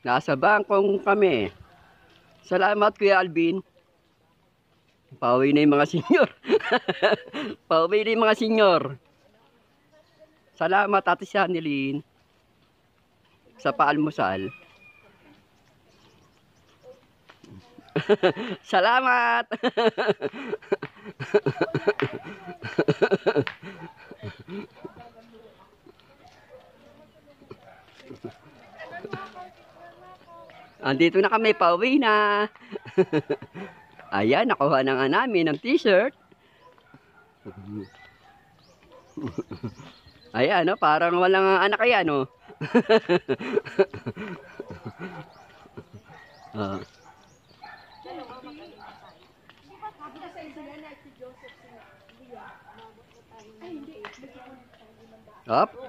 Nasa bangkong kami. Salamat Kuya Alvin. Pauwi na yung mga senyor. Pauwi na yung mga senyor. Salamat Ate Shanilyn sa paalmusal. Salamat. Andito na kami, pauwi na. Ayan, nakuha na nga namin ng t-shirt. Ayan, no, parang walang anak kaya, no? Up.